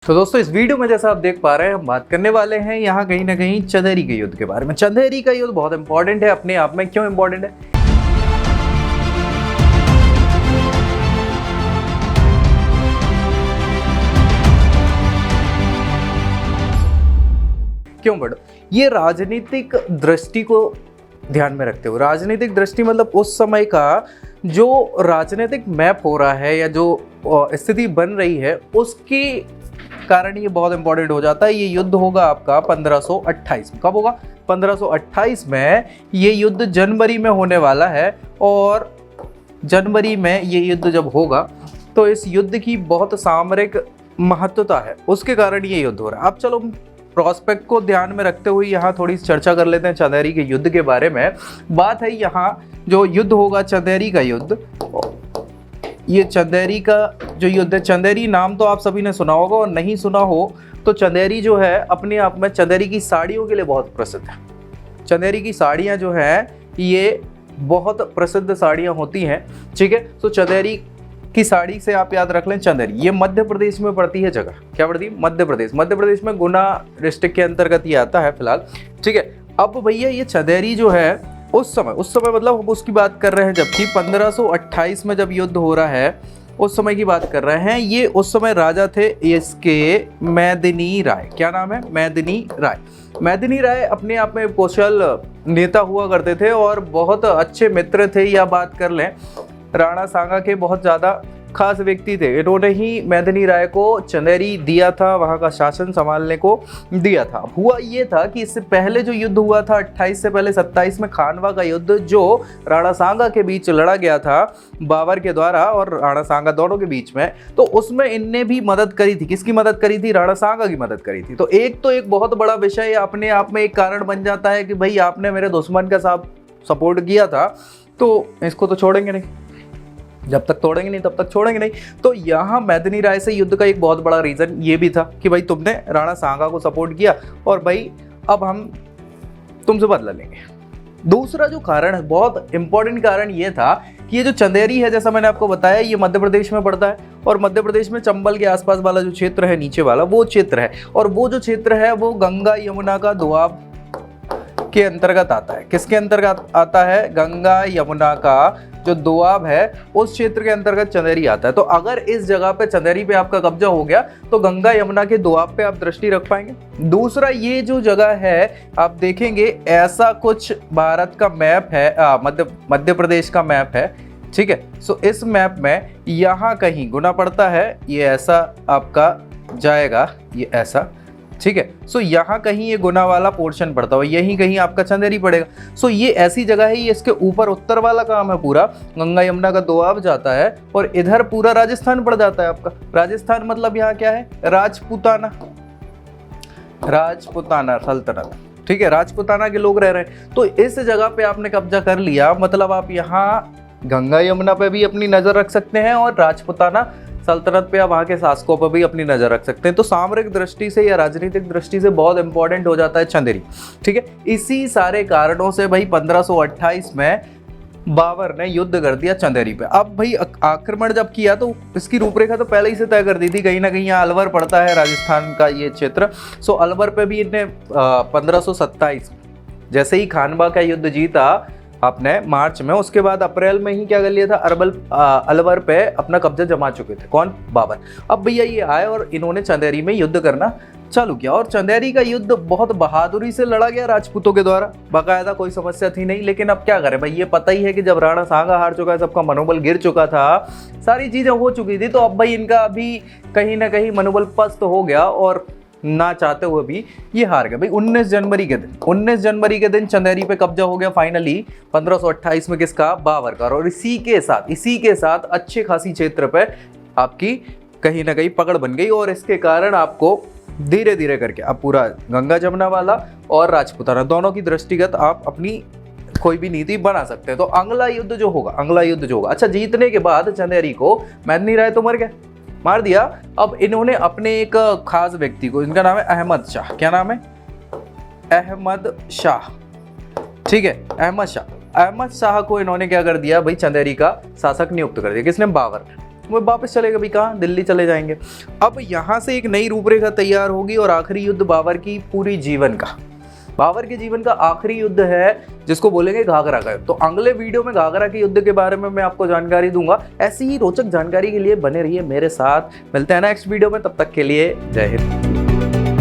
तो दोस्तों इस वीडियो में जैसा आप देख पा रहे हैं हम बात करने वाले हैं यहाँ कहीं ना कहीं चंदेरी के युद्ध के बारे में। चंदेरी का युद्ध बहुत इंपॉर्टेंट है अपने आप में। क्यों इंपॉर्टेंट है? क्यों बड़ो? ये राजनीतिक दृष्टि को ध्यान में रखते हुए, राजनीतिक दृष्टि मतलब उस समय का जो राजनीतिक मैप हो रहा है या जो स्थिति बन रही है उसकी कारण ये बहुत इंपॉर्टेंट हो जाता है। ये युद्ध होगा आपका 1528 में। कब होगा? 1528 में। ये युद्ध जनवरी में होने वाला है और जनवरी में ये युद्ध जब होगा तो इस युद्ध की बहुत सामरिक महत्वता है, उसके कारण ये युद्ध हो रहा है। अब चलो प्रोस्पेक्ट को ध्यान में रखते हुए यहाँ थोड़ी चर्चा कर लेते हैं चंदेरी के युद्ध के बारे में। बात है यहाँ जो युद्ध होगा चंदेरी का युद्ध, ये चंदेरी का जो युद्ध है, चंदेरी नाम तो आप सभी ने सुना होगा और नहीं सुना हो तो चंदेरी जो है अपने आप में चंदेरी की साड़ियों के लिए बहुत प्रसिद्ध है। चंदेरी की साड़ियाँ जो हैं ये बहुत प्रसिद्ध साड़ियाँ होती हैं, ठीक है। तो चंदेरी की साड़ी से आप याद रख लें चंदेरी, ये मध्य प्रदेश में पड़ती है जगह। क्या पड़ती है? मध्य प्रदेश। मध्य प्रदेश में गुना डिस्ट्रिक्ट के अंतर्गत ये आता है फिलहाल, ठीक है। अब भैया ये चंदेरी जो है उस समय मतलब हम उसकी बात कर रहे हैं जबकि 1528 में जब युद्ध हो रहा है उस समय की बात कर रहे हैं। ये उस समय राजा थे इसके मेदिनी राय। क्या नाम है? मेदिनी राय। मेदिनी राय अपने आप में कुशल नेता हुआ करते थे और बहुत अच्छे मित्र थे, या बात कर लें राणा सांगा के बहुत ज़्यादा खास व्यक्ति थे। इन्होंने ही मेदिनी राय को चंदेरी दिया था, वहाँ का शासन संभालने को दिया था। हुआ ये था कि इससे पहले जो युद्ध हुआ था 28 से पहले 27 में खानवा का युद्ध जो राणा सांगा के बीच लड़ा गया था बाबर के द्वारा और राणा सांगा दोनों के बीच में, तो उसमें इनने भी मदद करी थी। किसकी मदद करी थी? राणा सांगा की मदद करी थी। तो एक बहुत बड़ा विषय अपने आप में एक कारण बन जाता है कि भाई आपने मेरे दुश्मन का साथ सपोर्ट किया था तो इसको तो छोड़ेंगे नहीं, जब तक तोड़ेंगे नहीं तब तक छोड़ेंगे नहीं। तो यहाँ मेदिनी राय से युद्ध का एक बहुत बड़ा रीजन ये भी था कि भाई तुमने राणा सांगा को सपोर्ट किया और भाई अब हम तुमसे बदला लेंगे। दूसरा जो कारण है, बहुत इंपॉर्टेंट कारण ये था कि ये जो चंदेरी है जैसा मैंने आपको बताया ये मध्य प्रदेश में पड़ता है और मध्य प्रदेश में चंबल के आसपास वाला जो क्षेत्र है, नीचे वाला वो क्षेत्र है, और वो जो क्षेत्र है वो गंगा यमुना का दोआब के अंतर्गत आता है। किसके अंतर्गत आता है? गंगा यमुना का जो दोआब है उस क्षेत्र के अंतर्गत चंदेरी आता है। तो अगर इस जगह पे चंदेरी पे आपका कब्जा हो गया तो गंगा यमुना के दोआब पे आप दृष्टि रख पाएंगे। दूसरा, ये जो जगह है आप देखेंगे ऐसा कुछ भारत का मैप है, मध्य प्रदेश का मैप है, ठीक है। सो इस मैप में यहाँ कहीं गुना पड़ता है, ये ऐसा आपका जाएगा, ये ऐसा, ठीक है। सो यहाँ कहीं ये गुना वाला पोर्शन पड़ता हो, यहीं कहीं आपका चंदेरी पड़ेगा। सो ये ऐसी जगह है, ये इसके ऊपर उत्तर वाला काम है पूरा, गंगा यमुना का दोआब जाता है और इधर पूरा राजस्थान पड़ जाता है आपका। राजस्थान मतलब यहाँ क्या है? राजपूताना, राजपूताना सल्तनत, ठीक है। राजपूताना के लोग रह रहे हैं। तो इस जगह पे आपने कब्जा कर लिया, मतलब आप यहाँ गंगा यमुना पे भी अपनी नजर रख सकते हैं और राजपूताना सल्तनत पे या वहाँ के शासकों पर भी अपनी नज़र रख सकते हैं। तो सामरिक दृष्टि से या राजनीतिक दृष्टि से बहुत इंपॉर्टेंट हो जाता है चंदेरी, ठीक है। इसी सारे कारणों से भाई 1528 में बाबर ने युद्ध कर दिया चंदेरी पे। अब भाई आक्रमण जब किया तो इसकी रूपरेखा तो पहले ही से तय कर दी थी। कहीं ना कहीं यहाँ अलवर पड़ता है राजस्थान का ये क्षेत्र। सो अलवर पे भी इनने 1527 जैसे ही खानवा का युद्ध जीता आपने मार्च में, उसके बाद अप्रैल में ही क्या कर लिया था? अलवर पे अपना कब्जा जमा चुके थे। कौन? बाबर। अब भैया ये आए और इन्होंने चंदेरी में युद्ध करना चालू किया और चंदेरी का युद्ध बहुत बहादुरी से लड़ा गया राजपूतों के द्वारा, बाकायदा, कोई समस्या थी नहीं। लेकिन अब क्या करें भाई, ये पता ही है कि जब राणा सांगा हार चुका है, सबका मनोबल गिर चुका था, सारी चीजें हो चुकी थी, तो अब भाई इनका अभी कहीं ना कहीं मनोबल पस्त हो गया और ना चाहते हुए भी ये हार गए। भाई 19 जनवरी के दिन चंदेरी पे कब्जा हो गया फाइनली 1528 में। किसका? बाबर का। और इसी के साथ अच्छे खासी क्षेत्र पे आपकी कहीं ना कहीं पकड़ बन गई और इसके कारण आपको धीरे धीरे करके अब पूरा गंगा जमुना वाला और राजपूताना दोनों की दृष्टिगत आप अपनी कोई भी नीति बना सकते हैं। तो अगला युद्ध जो होगा, अच्छा, जीतने के बाद चंदेरी को मेदिनी राय तो मर गए, मार दिया। अब इन्होंने अपने एक खास व्यक्ति को, इनका नाम है अहमद शाह। क्या नाम है? अहमद शाह, ठीक है। अहमद शाह को इन्होंने क्या कर दिया भाई? चंदेरी का शासक नियुक्त कर दिया। किसने? बाबर। वो वापस चले कभी कहाँ, दिल्ली चले जाएंगे। अब यहाँ से एक नई रूपरेखा तैयार होगी और आखिरी युद्ध बाबर की पूरी जीवन का, बाबर के जीवन का आखिरी युद्ध है जिसको बोलेंगे घाघरा का युद्ध। तो अगले वीडियो में घाघरा के युद्ध के बारे में मैं आपको जानकारी दूंगा। ऐसी ही रोचक जानकारी के लिए बने रहिए मेरे साथ। मिलते हैं नेक्स्ट वीडियो में, तब तक के लिए जय हिंद।